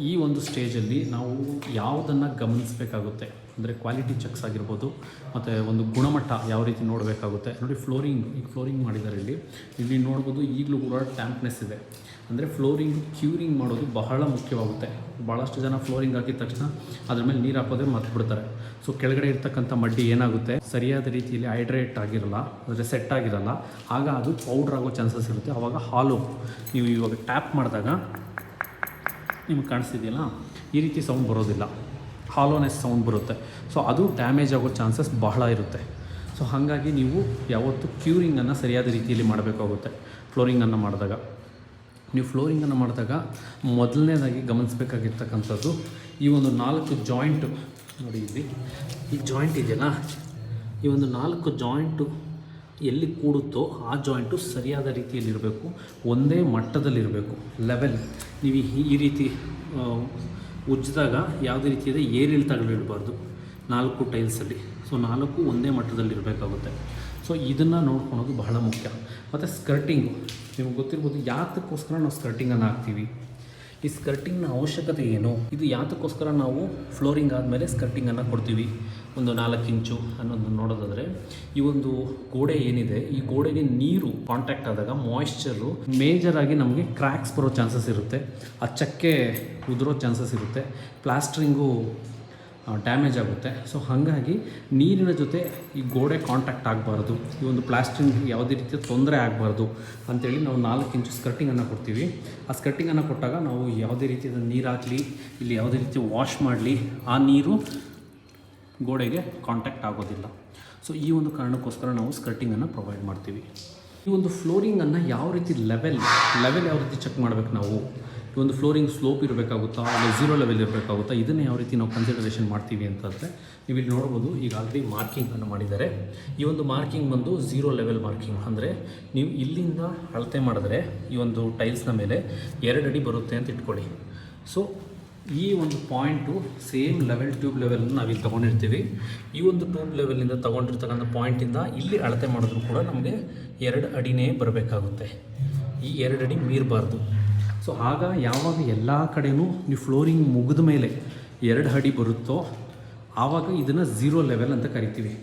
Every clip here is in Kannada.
ಈ ಒಂದು ಸ್ಟೇಜಲ್ಲಿ ನಾವು ಯಾವುದನ್ನು ಗಮನಿಸಬೇಕಾಗುತ್ತೆ ಅಂದರೆ ಕ್ವಾಲಿಟಿ ಚೆಕ್ಸ್ ಆಗಿರ್ಬೋದು, ಮತ್ತು ಒಂದು ಗುಣಮಟ್ಟ ಯಾವ ರೀತಿ ನೋಡಬೇಕಾಗುತ್ತೆ. ನೋಡಿ ಫ್ಲೋರಿಂಗ್ ಮಾಡಿದ್ದಾರೆ ಇಲ್ಲಿ ನೋಡ್ಬೋದು. ಈಗಲೂ ಕೂಡ ಟ್ಯಾಂಪ್ನೆಸ್ ಇದೆ. ಅಂದರೆ ಕ್ಯೂರಿಂಗ್ ಮಾಡೋದು ಬಹಳ ಮುಖ್ಯವಾಗುತ್ತೆ. ಭಾಳಷ್ಟು ಜನ ಫ್ಲೋರಿಂಗ್ ಹಾಕಿದ ತಕ್ಷಣ ಅದ್ರ ಮೇಲೆ ನೀರು ಹಾಕೋದೇ ಮರ್ತು ಬಿಡ್ತಾರೆ. ಸೊ ಕೆಳಗಡೆ ಇರ್ತಕ್ಕಂಥ ಮಡ್ಡಿ ಏನಾಗುತ್ತೆ, ಸರಿಯಾದ ರೀತಿಯಲ್ಲಿ ಹೈಡ್ರೇಟ್ ಆಗಿರಲ್ಲ, ಅಂದರೆ ಸೆಟ್ ಆಗಿರಲ್ಲ. ಆಗ ಅದು ಪೌಡ್ರ್ ಆಗೋ ಚಾನ್ಸಸ್ ಇರುತ್ತೆ. ಆವಾಗ ಹಾಲು ನೀವು ಇವಾಗ ಟ್ಯಾಪ್ ಮಾಡಿದಾಗ ನಿಮ್ಗೆ ಕಾಣಿಸ್ತಿದೆಯಲ್ಲ, ಈ ರೀತಿ ಸೌಂಡ್ ಬರೋದಿಲ್ಲ, ಹಾಲೋನೆಸ್ ಸೌಂಡ್ ಬರುತ್ತೆ. ಸೊ ಅದು ಡ್ಯಾಮೇಜ್ ಆಗೋ ಚಾನ್ಸಸ್ ಬಹಳ ಇರುತ್ತೆ. ಸೊ ಹಾಗಾಗಿ ನೀವು ಯಾವತ್ತೂ ಕ್ಯೂರಿಂಗನ್ನು ಸರಿಯಾದ ರೀತಿಯಲ್ಲಿ ಮಾಡಬೇಕಾಗುತ್ತೆ. ಫ್ಲೋರಿಂಗನ್ನು ಮಾಡಿದಾಗ ಮೊದಲನೇದಾಗಿ ಗಮನಿಸಬೇಕಾಗಿರ್ತಕ್ಕಂಥದ್ದು ಈ ಒಂದು 4 ಜಾಯಿಂಟು ನೋಡಿ. ಈ ಜಾಯಿಂಟ್ ಇದೆಯಲ್ಲ, ಈ ಒಂದು 4 ಜಾಯಿಂಟು ಎಲ್ಲಿ ಕೂಡುತ್ತೋ ಆ ಜಾಯಿಂಟು ಸರಿಯಾದ ರೀತಿಯಲ್ಲಿರಬೇಕು, ಒಂದೇ ಮಟ್ಟದಲ್ಲಿರಬೇಕು, ಲೆವೆಲ್. ನೀವು ಈ ರೀತಿ ಉಜ್ಜಿದಾಗ ಯಾವುದೇ ರೀತಿಯಾದ ಏರಿಳಿತಗಳಿರಬಾರ್ದು 4 ಟೈಲ್ಸಲ್ಲಿ. ಸೊ 4 ಒಂದೇ ಮಟ್ಟದಲ್ಲಿರಬೇಕಾಗುತ್ತೆ. ಸೊ ಇದನ್ನು ನೋಡ್ಕೊಳೋದು ಬಹಳ ಮುಖ್ಯ. ಮತ್ತು ಸ್ಕರ್ಟಿಂಗು ನಿಮ್ಗೆ ಗೊತ್ತಿರ್ಬೋದು, ಯಾತಕ್ಕೋಸ್ಕರ ನಾವು ಸ್ಕರ್ಟಿಂಗನ್ನು ಹಾಕ್ತೀವಿ, ಈ ಸ್ಕರ್ಟಿಂಗ್ನ ಅವಶ್ಯಕತೆ ಏನು, ಇದು ಯಾತಕ್ಕೋಸ್ಕರ ನಾವು ಫ್ಲೋರಿಂಗ್ ಆದಮೇಲೆ ಸ್ಕರ್ಟಿಂಗನ್ನು ಕೊಡ್ತೀವಿ ಒಂದು 4 ಇಂಚು ಅನ್ನೋದು ನೋಡೋದಾದರೆ, ಈ ಒಂದು ಗೋಡೆ ಏನಿದೆ, ಈ ಗೋಡೆಗೆ ನೀರು ಕಾಂಟ್ಯಾಕ್ಟ್ ಆದಾಗ ಮಾಯಿಶ್ಚರು ಮೇಜರಾಗಿ ನಮಗೆ ಕ್ರ್ಯಾಕ್ಸ್ ಬರೋ ಚಾನ್ಸಸ್ ಇರುತ್ತೆ, ಆ ಚಕ್ಕೆ ಉದುರೋ ಚಾನ್ಸಸ್ ಇರುತ್ತೆ, ಪ್ಲಾಸ್ಟ್ರಿಂಗು ಡ್ಯಾಮೇಜ್ ಆಗುತ್ತೆ. ಸೊ ಹಾಗಾಗಿ ನೀರಿನ ಜೊತೆ ಈ ಗೋಡೆ ಕಾಂಟ್ಯಾಕ್ಟ್ ಆಗಬಾರ್ದು, ಈ ಒಂದು ಪ್ಲಾಸ್ಟ್ರಿಂಗ್ ಯಾವುದೇ ರೀತಿಯ ತೊಂದರೆ ಆಗಬಾರ್ದು ಅಂಥೇಳಿ ನಾವು 4 ಇಂಚು ಸ್ಕರ್ಟಿಂಗನ್ನು ಕೊಡ್ತೀವಿ. ಆ ಸ್ಕರ್ಟಿಂಗನ್ನು ಕೊಟ್ಟಾಗ ನಾವು ಯಾವುದೇ ರೀತಿಯಾದ ನೀರು ಹಾಕಲಿ, ಇಲ್ಲಿ ಯಾವುದೇ ರೀತಿ ವಾಶ್ ಮಾಡಲಿ, ಆ ನೀರು ಗೋಡೆಗೆ ಕಾಂಟ್ಯಾಕ್ಟ್ ಆಗೋದಿಲ್ಲ. ಸೊ ಈ ಒಂದು ಕಾರಣಕ್ಕೋಸ್ಕರ ನಾವು ಸ್ಕರ್ಟಿಂಗನ್ನು ಪ್ರೊವೈಡ್ ಮಾಡ್ತೀವಿ. ಈ ಒಂದು ಫ್ಲೋರಿಂಗನ್ನು ಯಾವ ರೀತಿ ಲೆವೆಲ್ ಯಾವ ರೀತಿ ಚೆಕ್ ಮಾಡಬೇಕು ನಾವು, ಈ ಒಂದು ಫ್ಲೋರಿಂಗ್ ಸ್ಲೋಪ್ ಇರಬೇಕಾಗುತ್ತಾ, ಇಲ್ಲ 0 ಲೆವೆಲ್ ಇರಬೇಕಾಗುತ್ತಾ, ಇದನ್ನು ಯಾವ ರೀತಿ ನಾವು ಕನ್ಸಿಡರೇಷನ್ ಮಾಡ್ತೀವಿ ಅಂತಂದರೆ, ನೀವು ಇಲ್ಲಿ ನೋಡ್ಬೋದು. ಈಗ ಆಲ್ರೆಡಿ ಮಾರ್ಕಿಂಗನ್ನು ಮಾಡಿದ್ದಾರೆ. ಈ ಒಂದು ಮಾರ್ಕಿಂಗ್ ಬಂದು 0 ಲೆವೆಲ್ ಮಾರ್ಕಿಂಗ್. ಅಂದರೆ ನೀವು ಇಲ್ಲಿಂದ ಅಳತೆ ಮಾಡಿದ್ರೆ ಈ ಒಂದು ಟೈಲ್ಸ್ನ ಮೇಲೆ 2 ಅಡಿ ಬರುತ್ತೆ ಅಂತ ಇಟ್ಕೊಳ್ಳಿ. ಸೊ ಈ ಒಂದು ಪಾಯಿಂಟು ಸೇಮ್ ಲೆವೆಲ್, ಟ್ಯೂಬ್ ಲೆವೆಲ್ನ ನಾವಿಲ್ಲಿ ತೊಗೊಂಡಿರ್ತೀವಿ. ಈ ಒಂದು ಟ್ಯೂಬ್ ಲೆವೆಲಿಂದ ತೊಗೊಂಡಿರ್ತಕ್ಕಂಥ ಪಾಯಿಂಟಿಂದ ಇಲ್ಲಿ ಅಳತೆ ಮಾಡಿದ್ರು ಕೂಡ ನಮಗೆ 2 ಅಡಿನೇ ಬರಬೇಕಾಗುತ್ತೆ. ಈ 2 ಅಡಿ ಮೀರಬಾರ್ದು. ಸೊ ಆಗ ಯಾವಾಗ ಎಲ್ಲ ಕಡೆಯೂ ನೀವು ಫ್ಲೋರಿಂಗ್ ಮುಗಿದ ಮೇಲೆ 2 ಅಡಿ ಬರುತ್ತೋ ಆವಾಗ ಇದನ್ನು 0 ಲೆವೆಲ್ ಅಂತ ಕರಿತೀವಿ.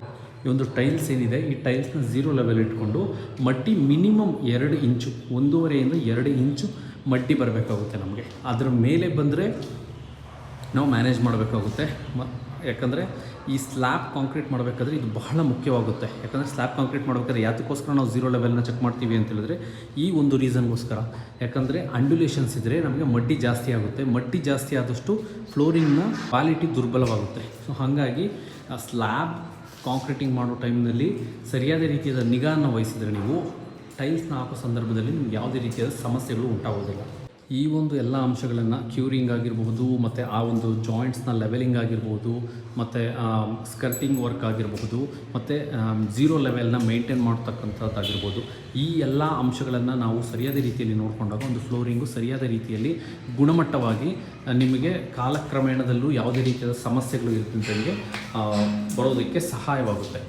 ಈ ಒಂದು ಟೈಲ್ಸ್ ಏನಿದೆ, ಈ ಟೈಲ್ಸ್ನ 0 ಲೆವೆಲ್ ಇಟ್ಕೊಂಡು ಮಡ್ಡಿ ಮಿನಿಮಮ್ 2 ಇಂಚು, 1.5 ಇಂದ 2 ಇಂಚು ಮಡ್ಡಿ ಬರಬೇಕಾಗುತ್ತೆ ನಮಗೆ. ಅದರ ಮೇಲೆ ಬಂದರೆ ನಾವು ಮ್ಯಾನೇಜ್ ಮಾಡಬೇಕಾಗುತ್ತೆ. ಯಾಕಂದರೆ ಈ ಸ್ಲ್ಯಾಬ್ ಕಾಂಕ್ರೀಟ್ ಮಾಡಬೇಕಾದ್ರೆ ಇದು ಬಹಳ ಮುಖ್ಯವಾಗುತ್ತೆ. ಯಾಕಂದರೆ ಸ್ಲ್ಯಾಬ್ ಕಾಂಕ್ರೀಟ್ ಮಾಡಬೇಕಾದ್ರೆ ಯಾತಕ್ಕೋಸ್ಕರ ನಾವು 0 ಲೆವೆಲ್ನ ಚೆಕ್ ಮಾಡ್ತೀವಿ ಅಂತ ಹೇಳಿದ್ರೆ ಈ ಒಂದು ರೀಸನ್ಗೋಸ್ಕರ. ಯಾಕಂದರೆ ಅಂಡ್ಯುಲೇಷನ್ಸ್ ಇದ್ದರೆ ನಮಗೆ ಮಡ್ಡಿ ಜಾಸ್ತಿ ಆಗುತ್ತೆ. ಮಡ್ಡಿ ಜಾಸ್ತಿ ಆದಷ್ಟು ಫ್ಲೋರಿಂಗ್ನ ಕ್ವಾಲಿಟಿ ದುರ್ಬಲವಾಗುತ್ತೆ. ಸೊ ಹಾಗಾಗಿ ಆ ಸ್ಲ್ಯಾಬ್ ಕಾಂಕ್ರೀಟಿಂಗ್ ಮಾಡೋ ಟೈಮ್ನಲ್ಲಿ ಸರಿಯಾದ ರೀತಿಯಾದ ನಿಗಾವನ್ನು ವಹಿಸಿದರೆ ನೀವು ಟೈಲ್ಸ್ನ ಹಾಕೋ ಸಂದರ್ಭದಲ್ಲಿ ನಿಮ್ಗೆ ಯಾವುದೇ ರೀತಿಯಾದ ಸಮಸ್ಯೆಗಳು ಉಂಟಾಗೋದಿಲ್ಲ. ಈ ಒಂದು ಎಲ್ಲ ಅಂಶಗಳನ್ನು ಕ್ಯೂರಿಂಗ್ ಆಗಿರಬಹುದು, ಮತ್ತು ಆ ಒಂದು ಜಾಯಿಂಟ್ಸ್ನ ಲೆವೆಲಿಂಗ್ ಆಗಿರ್ಬೋದು, ಮತ್ತು ಸ್ಕರ್ಟಿಂಗ್ ವರ್ಕ್ ಆಗಿರಬಹುದು, ಮತ್ತು 0 ಲೆವೆಲ್ನ ಮೇಂಟೈನ್ ಮಾಡ್ತಕ್ಕಂಥದ್ದಾಗಿರ್ಬೋದು, ಈ ಎಲ್ಲ ಅಂಶಗಳನ್ನು ನಾವು ಸರಿಯಾದ ರೀತಿಯಲ್ಲಿ ನೋಡಿಕೊಂಡಾಗ ಒಂದು ಫ್ಲೋರಿಂಗು ಸರಿಯಾದ ರೀತಿಯಲ್ಲಿ ಗುಣಮಟ್ಟವಾಗಿ ನಿಮಗೆ ಕಾಲಕ್ರಮೇಣದಲ್ಲೂ ಯಾವುದೇ ರೀತಿಯಾದ ಸಮಸ್ಯೆಗಳು ಇರ್ತಂತೆ ಬರೋದಕ್ಕೆ ಸಹಾಯವಾಗುತ್ತೆ.